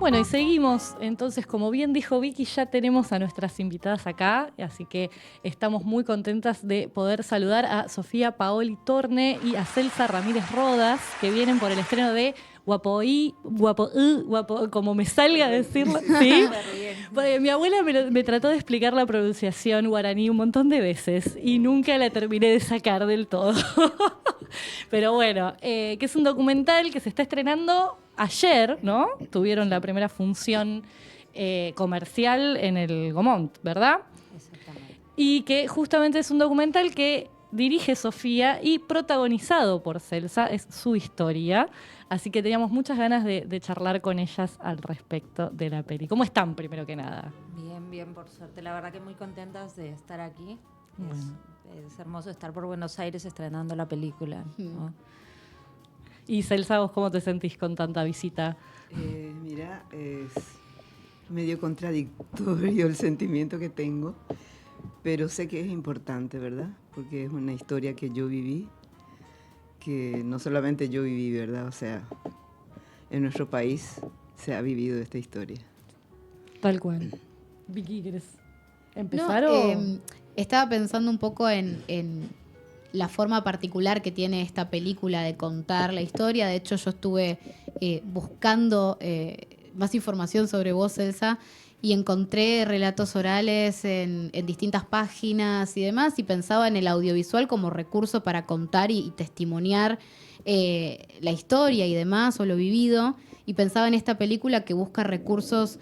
Bueno, y seguimos. Entonces, como bien dijo Vicky, ya tenemos a nuestras invitadas acá, así que estamos muy contentas de poder saludar a Sofía Paoli Torne y a Celsa Ramírez Rodas, que vienen por el estreno de Guapoí, como me salga a decirlo, ¿sí? Porque mi abuela me trató de explicar la pronunciación guaraní un montón de veces y nunca la terminé de sacar del todo. Pero bueno, que es un documental que se está estrenando ayer, ¿no? Tuvieron la primera función comercial en el Gomont, ¿verdad? Exactamente. Y que justamente es un documental que dirige Sofía y protagonizado por Celsa, es su historia. Así que teníamos muchas ganas de charlar con ellas al respecto de la peli. ¿Cómo están, primero que nada? Bien, bien, por suerte. La verdad que muy contentas de estar aquí. Bueno. Es hermoso estar por Buenos Aires estrenando la película, ¿no? Y Celsa, ¿vos cómo te sentís con tanta visita? Mira, es medio contradictorio el sentimiento que tengo, pero sé que es importante, ¿verdad? Porque es una historia que yo viví, que no solamente yo viví, ¿verdad? O sea, en nuestro país se ha vivido esta historia. Tal cual. Vicky, ¿querés empezar Estaba pensando un poco en la forma particular que tiene esta película de contar la historia. De hecho, yo estuve buscando más información sobre vos, Elsa, y encontré relatos orales en distintas páginas y demás, y pensaba en el audiovisual como recurso para contar y testimoniar la historia y demás, o lo vivido, y pensaba en esta película que busca recursos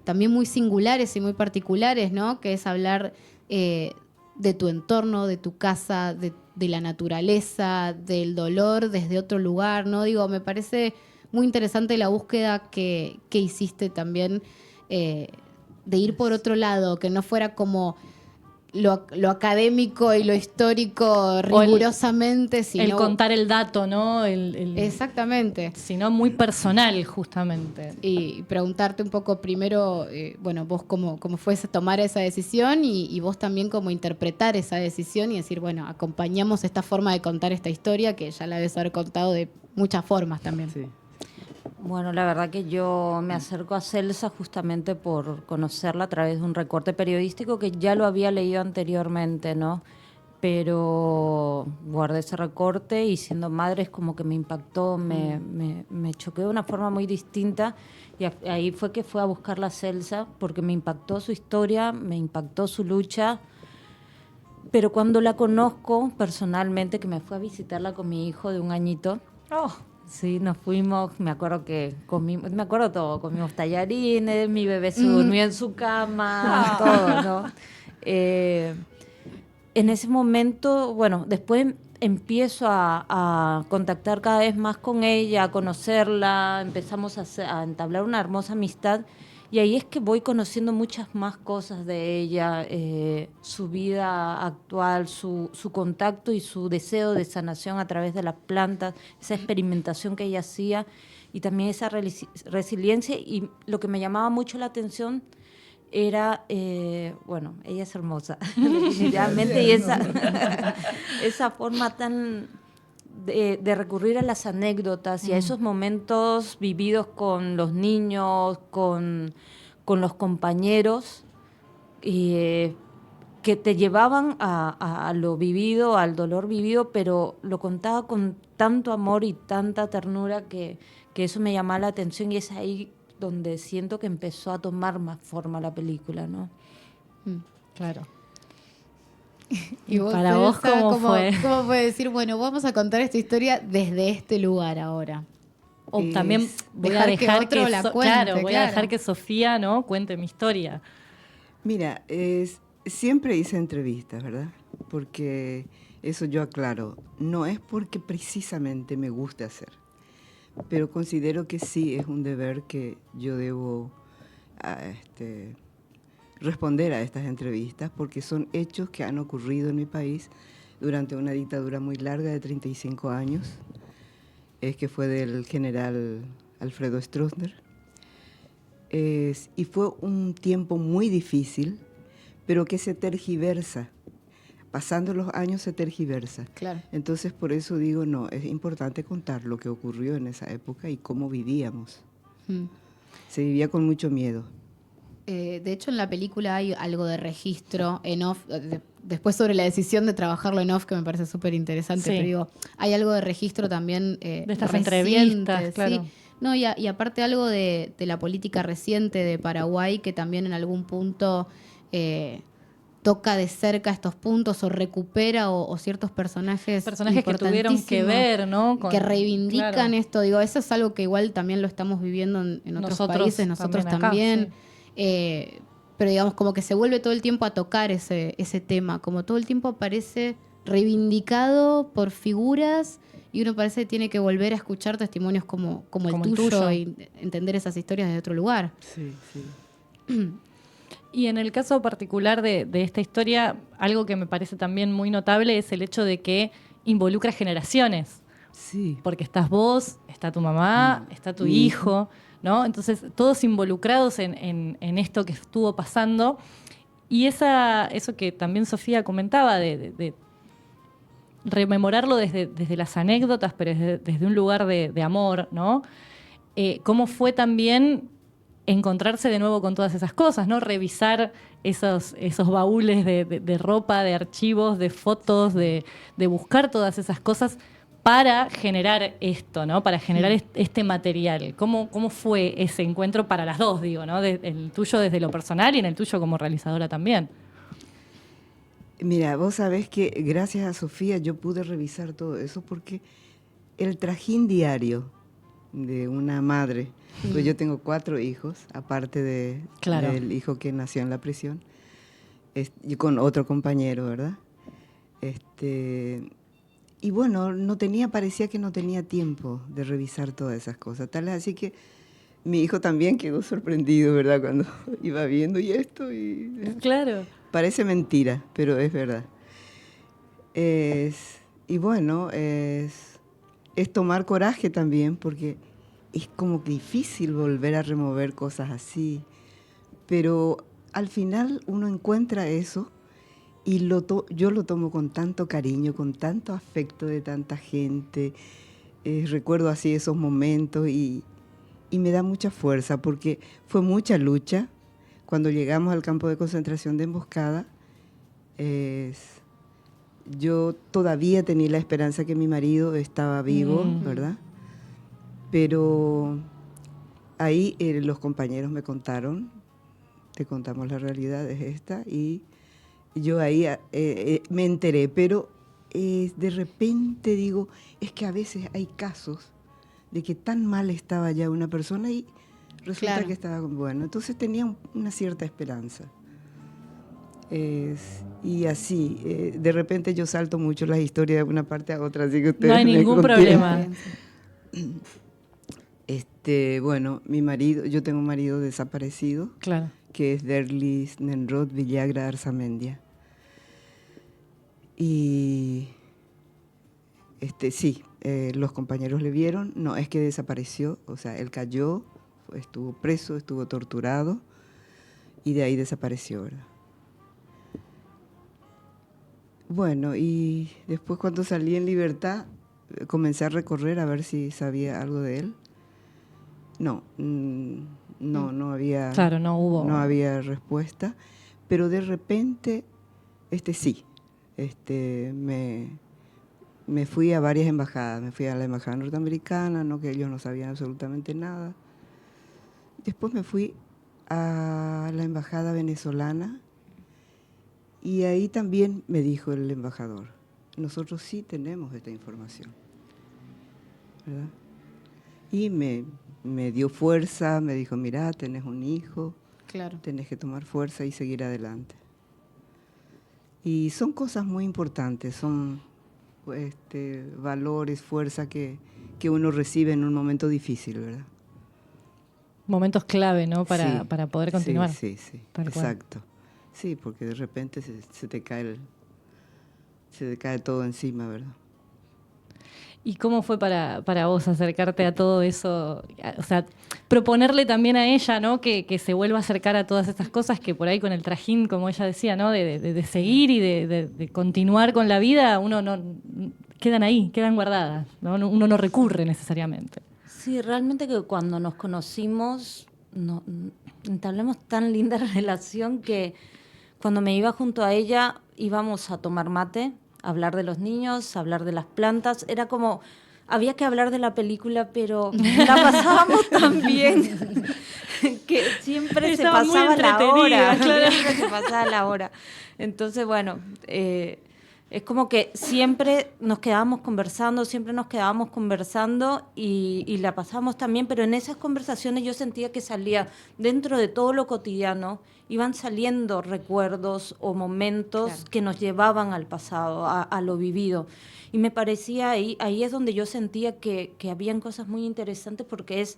también muy singulares y muy particulares, ¿no? Que es hablar de tu entorno, de tu casa, de la naturaleza, del dolor desde otro lugar, ¿no? Digo, me parece muy interesante la búsqueda que hiciste también de ir por otro lado, que no fuera como lo académico y lo histórico rigurosamente, sino el contar el dato, ¿no? Exactamente. Sino muy personal, justamente. Y preguntarte un poco primero, vos cómo fue tomar esa decisión y vos también cómo interpretar esa decisión y decir, bueno, acompañamos esta forma de contar esta historia que ya la debes haber contado de muchas formas también. Sí. Bueno, la verdad que yo me acerco a Celsa justamente por conocerla a través de un recorte periodístico que ya lo había leído anteriormente, ¿no? Pero guardé ese recorte y siendo madre es como que me impactó, me choqué de una forma muy distinta y ahí fue que fue a buscarla a Celsa porque me impactó su historia, me impactó su lucha. Pero cuando la conozco personalmente, que me fue a visitarla con mi hijo de 1 añito, sí, nos fuimos, me acuerdo todo, comimos tallarines, mi bebé se durmió en su cama, todo, ¿no? En ese momento, bueno, después empiezo a contactar cada vez más con ella, a conocerla, empezamos a entablar una hermosa amistad y ahí es que voy conociendo muchas más cosas de ella, su vida actual, su contacto y su deseo de sanación a través de las plantas, esa experimentación que ella hacía y también esa resiliencia y lo que me llamaba mucho la atención era, bueno, ella es hermosa, definitivamente, y esa forma tan de recurrir a las anécdotas y a esos momentos vividos con los niños, con los compañeros, que te llevaban a lo vivido, al dolor vivido, pero lo contaba con tanto amor y tanta ternura que eso me llamaba la atención y es ahí donde siento que empezó a tomar más forma la película, ¿no? Claro. Y vos, para vos, Celsa, ¿cómo fue? ¿Cómo fue decir, bueno, vamos a contar esta historia desde este lugar ahora? O también voy dejar a dejar que otro la cuente, voy a dejar que Sofía, ¿no?, cuente mi historia. Mira, siempre hice entrevistas, ¿verdad? Porque eso yo aclaro, no es porque precisamente me guste hacer, pero considero que sí es un deber que yo debo responder a estas entrevistas porque son hechos que han ocurrido en mi país durante una dictadura muy larga de 35 años, que fue del general Alfredo Stroessner. Y fue un tiempo muy difícil, pero que se tergiversa. Pasando los años se tergiversa. Claro. Entonces, por eso digo, no, es importante contar lo que ocurrió en esa época y cómo vivíamos. Se vivía con mucho miedo. De hecho, en la película hay algo de registro en off, después sobre la decisión de trabajarlo en off, que me parece súper interesante, Sí. pero digo, hay algo de registro también De estas reciente, entrevistas, claro. ¿sí? No, y aparte algo de la política reciente de Paraguay, que también en algún punto toca de cerca estos puntos o recupera o ciertos personajes Que tuvieron que ver, ¿no? que reivindican claro. esto. Digo, eso es algo que igual también lo estamos viviendo en otros países, nosotros también. Sí. Pero digamos, como que se vuelve todo el tiempo a tocar ese tema, como todo el tiempo aparece reivindicado por figuras y uno parece que tiene que volver a escuchar testimonios como el tuyo y entender esas historias de otro lugar. Sí, sí. Y en el caso particular de esta historia, algo que me parece también muy notable es el hecho de que involucra generaciones. Sí. Porque estás vos, está tu mamá, está tu hijo, ¿no? Entonces, todos involucrados en esto que estuvo pasando. Y eso que también Sofía comentaba, de rememorarlo desde las anécdotas, pero desde un lugar de amor, ¿no? Cómo fue también encontrarse de nuevo con todas esas cosas, ¿no? Revisar esos baúles de ropa, de archivos, de fotos, de buscar todas esas cosas para generar esto, ¿no? Para generar este material. ¿Cómo fue ese encuentro para las dos, digo, ¿no? El tuyo desde lo personal y en el tuyo como realizadora también. Mira, vos sabés que gracias a Sofía yo pude revisar todo eso porque el trajín diario de una madre, pues yo tengo 4 hijos, aparte Claro. del hijo que nació en la prisión, y con otro compañero, ¿verdad? Y bueno, parecía que no tenía tiempo de revisar todas esas cosas. Tal es así que mi hijo también quedó sorprendido, ¿verdad? Cuando iba viendo y esto. Claro. Parece mentira, pero es verdad. Y bueno, es tomar coraje también, porque es como que difícil volver a remover cosas así. Pero al final uno encuentra eso y yo lo tomo con tanto cariño, con tanto afecto de tanta gente. Recuerdo así esos momentos y me da mucha fuerza porque fue mucha lucha. Cuando llegamos al campo de concentración de Emboscada, yo todavía tenía la esperanza que mi marido estaba vivo, ¿verdad? Pero ahí los compañeros me contaron, te contamos la realidad, es esta, y yo ahí me enteré, pero de repente digo, es que a veces hay casos de que tan mal estaba ya una persona y resulta que estaba bueno. Entonces tenía una cierta esperanza. Y así, de repente yo salto mucho las historias de una parte a otra, así que ustedes no hay ningún problema. Bueno, mi marido, yo tengo un marido desaparecido, Claro. que es Derlis Nenrod Villagra Arzamendia. Y sí, los compañeros le vieron, no, es que desapareció, o sea, él cayó, estuvo preso, estuvo torturado y de ahí desapareció, ¿verdad? Bueno, y después cuando salí en libertad, comencé a recorrer a ver si sabía algo de él. No había... Claro, no hubo... No había respuesta, pero de repente, sí, me fui a varias embajadas. Me fui a la embajada norteamericana, no, que ellos no sabían absolutamente nada. Después me fui a la embajada venezolana y ahí también me dijo el embajador, nosotros sí tenemos esta información, ¿verdad? Y me dio fuerza, me dijo, mirá, tenés un hijo, claro, tenés que tomar fuerza y seguir adelante. Y son cosas muy importantes, son valores, fuerza que uno recibe en un momento difícil, ¿verdad? Momentos clave, ¿no? Para poder continuar. Sí, exacto. Sí, porque de repente se te cae todo encima, ¿verdad? ¿Y cómo fue para vos acercarte a todo eso? O sea, proponerle también a ella, ¿no? Que se vuelva a acercar a todas estas cosas que por ahí con el trajín, como ella decía, ¿no? De seguir y de continuar con la vida, uno no quedan ahí, quedan guardadas, ¿no? Uno no recurre necesariamente. Sí, realmente que cuando nos conocimos entablamos tan linda relación que cuando me iba junto a ella íbamos a tomar mate, a hablar de los niños, a hablar de las plantas. Era como, había que hablar de la película, pero la pasábamos tan bien que siempre Estaba se muy pasaba la hora. entretenida, claro. Siempre se pasaba la hora. Entonces, bueno, es como que siempre nos quedábamos conversando y la pasábamos también, pero en esas conversaciones yo sentía que salía, dentro de todo lo cotidiano, iban saliendo recuerdos o momentos Claro. que nos llevaban al pasado, a lo vivido. Y me parecía ahí es donde yo sentía que habían cosas muy interesantes, porque es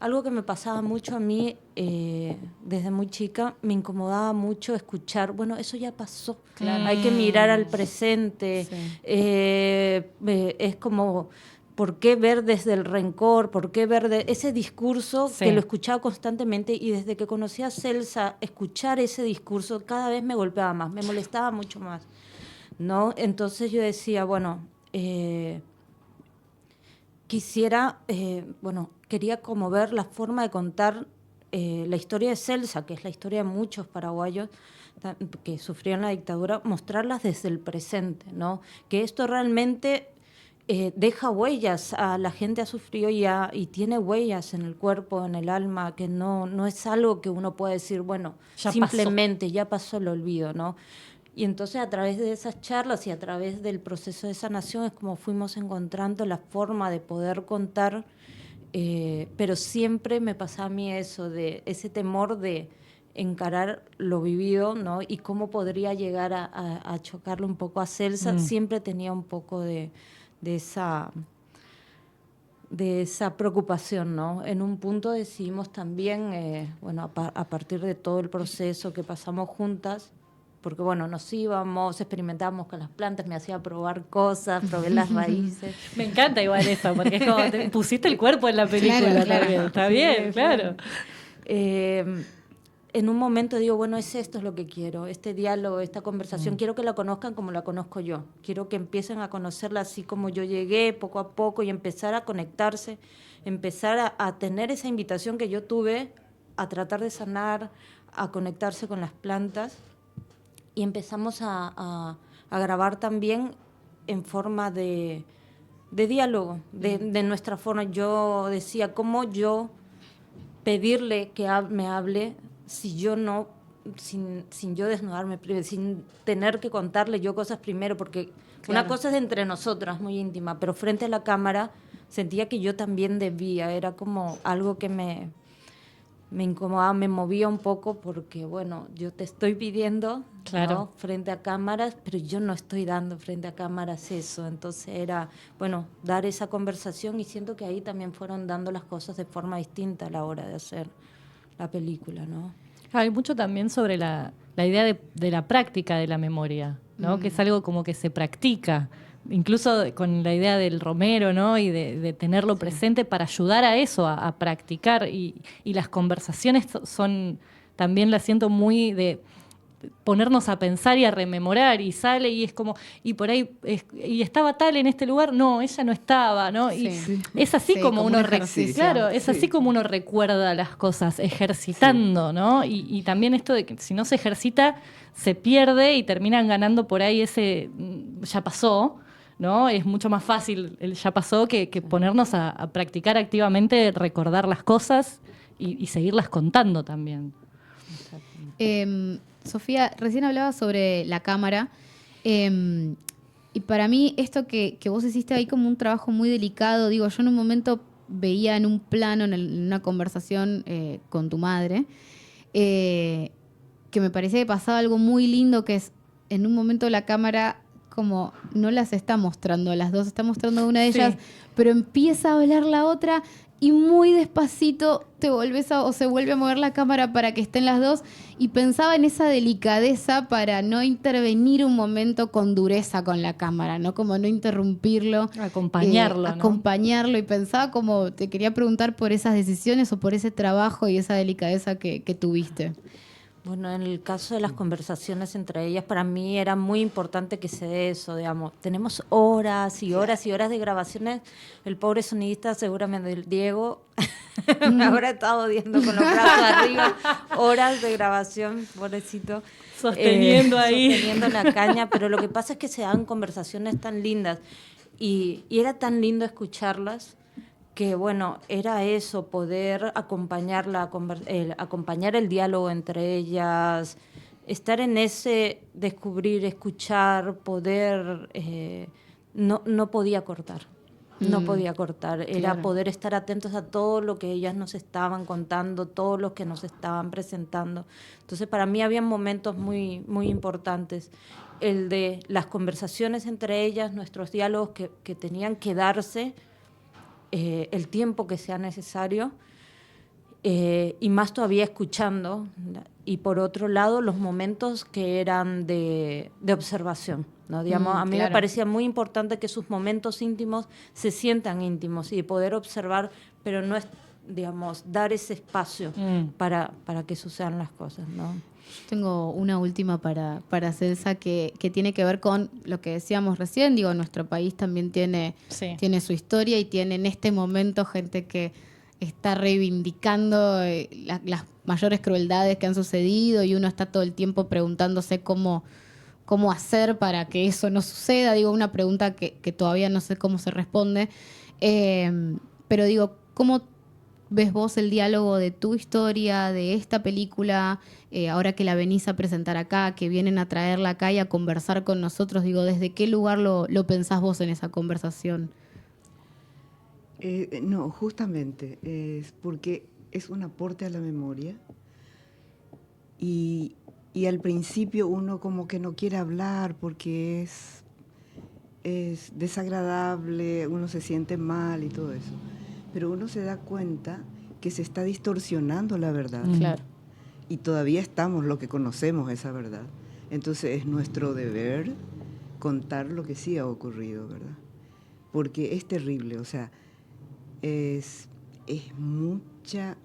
algo que me pasaba mucho a mí desde muy chica. Me incomodaba mucho escuchar, bueno, eso ya pasó, Claro. hay que mirar al presente. Sí. Es como, ¿por qué ver desde el rencor? ¿Por qué ver ese discurso Sí. que lo escuchaba constantemente? Y desde que conocí a Celsa, escuchar ese discurso cada vez me golpeaba más, me molestaba mucho más, ¿no? Entonces yo decía, bueno, quería como ver la forma de contar la historia de Celsa, que es la historia de muchos paraguayos que sufrían la dictadura, mostrarlas desde el presente, ¿no? Que esto realmente deja huellas, la gente ha sufrido y tiene huellas en el cuerpo, en el alma, que no es algo que uno pueda decir, bueno, Ya simplemente ya pasó el olvido, ¿no? Y entonces a través de esas charlas y a través del proceso de sanación es como fuimos encontrando la forma de poder contar, pero siempre me pasaba a mí eso, de ese temor de encarar lo vivido, ¿no? Y cómo podría llegar a chocarle un poco a Celsa. Siempre tenía un poco de esa preocupación, ¿no? En un punto decidimos también, a partir de todo el proceso que pasamos juntas, porque bueno, nos íbamos, experimentábamos con las plantas, me hacía probar cosas, probé las raíces. Me encanta igual eso, porque es como pusiste el cuerpo en la película Claro, claro. también. Está bien, claro. En un momento digo, bueno, esto es lo que quiero, este diálogo, esta conversación, quiero que la conozcan como la conozco yo, quiero que empiecen a conocerla así como yo llegué, poco a poco, y empezar a conectarse, empezar a tener esa invitación que yo tuve, a tratar de sanar, a conectarse con las plantas. Y empezamos a grabar también en forma de diálogo, de nuestra forma. Yo decía, ¿cómo yo pedirle que me hable si yo no, sin yo desnudarme, sin tener que contarle yo cosas primero? Porque Claro. una cosa es entre nosotras, muy íntima, pero frente a la cámara sentía que yo también debía. Era como algo que me incomodaba, me movía un poco, porque bueno, yo te estoy pidiendo, Claro. ¿no? Frente a cámaras, pero yo no estoy dando frente a cámaras eso. Entonces era, bueno, dar esa conversación, y siento que ahí también fueron dando las cosas de forma distinta a la hora de hacer la película, ¿no? Hay mucho también sobre la idea de la práctica de la memoria, ¿no? Que es algo como que se practica, incluso con la idea del romero, ¿no? Y de tenerlo presente para ayudar a eso, a practicar. Y las conversaciones son, también las siento muy de ponernos a pensar y a rememorar, y sale y es como, y por ahí, y estaba tal en este lugar, no, ella no estaba, ¿no? Y Sí. es así Sí, como como uno un ejercicio. claro, es así Sí. como uno recuerda las cosas, ejercitando, ¿no? Y también esto de que si no se ejercita, se pierde y terminan ganando por ahí ese ya pasó, ¿no? Es mucho más fácil el ya pasó que ponernos a practicar activamente, recordar las cosas y seguirlas contando también. Sofía, recién hablabas sobre la cámara, y para mí esto que vos hiciste ahí como un trabajo muy delicado, digo, yo en un momento veía en un plano, en una conversación con tu madre, que me parecía que pasaba algo muy lindo, que es, en un momento la cámara como no las está mostrando a las dos, está mostrando a una de Sí. ellas, pero empieza a hablar la otra y muy despacito se vuelve a mover la cámara para que estén las dos, y pensaba en esa delicadeza para no intervenir un momento con dureza con la cámara, ¿no? Como no interrumpirlo. Acompañarlo, ¿no? Acompañarlo, y pensaba como, te quería preguntar por esas decisiones o por ese trabajo y esa delicadeza que tuviste. Bueno, en el caso de las conversaciones entre ellas, para mí era muy importante que se dé eso, digamos. Tenemos horas y horas y horas de grabaciones. El pobre sonidista, seguramente el Diego, me habrá estado odiando con los brazos arriba. Horas de grabación, pobrecito. Sosteniendo ahí. Sosteniendo la caña. Pero lo que pasa es que se dan conversaciones tan lindas. Y era tan lindo escucharlas que, bueno, era eso, poder acompañar el diálogo entre ellas, estar en ese descubrir, escuchar, poder, no podía cortar. No podía cortar, era Claro. poder estar atentos a todo lo que ellas nos estaban contando, todo lo que nos estaban presentando. Entonces, para mí había momentos muy, muy importantes. El de las conversaciones entre ellas, nuestros diálogos que tenían que darse, el tiempo que sea necesario, y más todavía escuchando. Y por otro lado, los momentos que eran de observación, ¿no? Digamos, a mí claro. me parecía muy importante que sus momentos íntimos se sientan íntimos y poder observar, pero no es, digamos, dar ese espacio para que sucedan las cosas, ¿no? Tengo una última para Celsa que tiene que ver con lo que decíamos recién. Digo, nuestro país también tiene su historia y tiene en este momento gente que está reivindicando las mayores crueldades que han sucedido y uno está todo el tiempo preguntándose cómo hacer para que eso no suceda. Digo, una pregunta que todavía no sé cómo se responde. Pero digo, ¿cómo ves vos el diálogo de tu historia, de esta película, ahora que la venís a presentar acá, que vienen a traerla acá y a conversar con nosotros? Digo, ¿desde qué lugar lo pensás vos en esa conversación? No, justamente, es porque es un aporte a la memoria y al principio uno como que no quiere hablar porque es desagradable, uno se siente mal y todo eso. Pero uno se da cuenta que se está distorsionando la verdad. Claro. Y todavía estamos lo que conocemos esa verdad. Entonces es nuestro deber contar lo que sí ha ocurrido, ¿verdad? Porque es terrible, o sea, es mucha,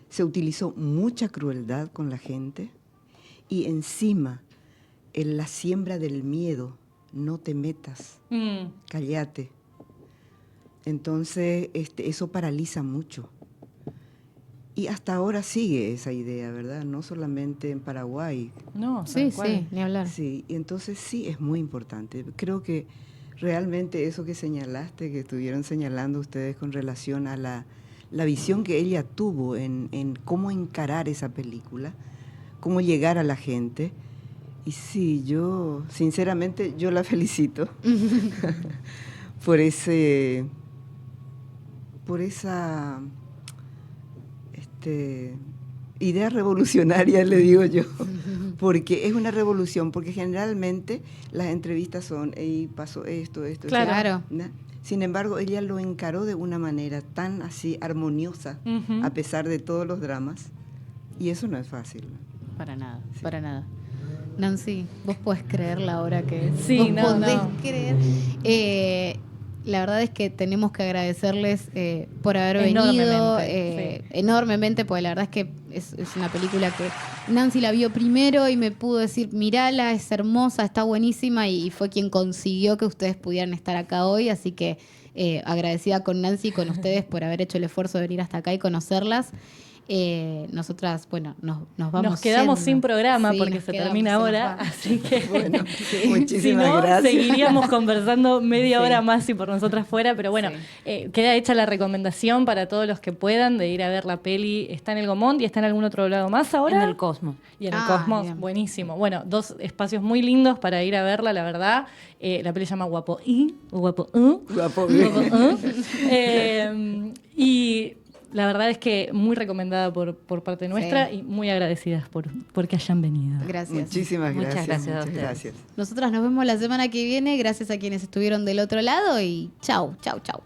se utilizó mucha crueldad con la gente y encima en la siembra del miedo, no te metas, cállate. Entonces, eso paraliza mucho. Y hasta ahora sigue esa idea, ¿verdad? No solamente en Paraguay. No, Sí, tal cual. sí, ni hablar. Sí, y entonces sí es muy importante. Creo que realmente eso que señalaste, que estuvieron señalando ustedes con relación a la visión que ella tuvo en cómo encarar esa película, cómo llegar a la gente. Y sí, yo, sinceramente, yo la felicito por esa idea revolucionaria, le digo yo, porque es una revolución, porque generalmente las entrevistas son, "Ey, pasó esto, Claro. ¿no? Sin embargo, ella lo encaró de una manera tan así armoniosa, a pesar de todos los dramas, y eso no es fácil, ¿no? Para nada, Sí. para nada. Nancy, vos podés creer la hora que es. Sí, vos no, podés no. creer. La verdad es que tenemos que agradecerles por haber venido Enormemente, enormemente, porque la verdad es que es una película que Nancy la vio primero y me pudo decir, mirala, es hermosa, está buenísima, y fue quien consiguió que ustedes pudieran estar acá hoy, así que agradecida con Nancy y con ustedes por haber hecho el esfuerzo de venir hasta acá y conocerlas. Nosotras, bueno, nos vamos. Nos quedamos yendo. sin programa Sí, porque nos se quedamos, termina se nos ahora, va. así que Bueno, si muchísimas no, gracias. seguiríamos conversando media Sí. hora más si por nosotras fuera, pero bueno, queda hecha la recomendación para todos los que puedan de ir a ver la peli. Está en el Gomont y está en algún otro lado más ahora. En el Cosmo. Y en el Ah, Cosmos, bien. buenísimo. Bueno, 2 espacios muy lindos para ir a verla, la verdad. La peli se llama Guapo I, o Guapo Guapo. y la verdad es que muy recomendada por parte nuestra Sí. y muy agradecidas porque hayan venido. Gracias. Muchísimas Muchas gracias. gracias a Muchas ustedes. gracias. Nosotras nos vemos la semana que viene. Gracias a quienes estuvieron del otro lado y chau, chau, chau.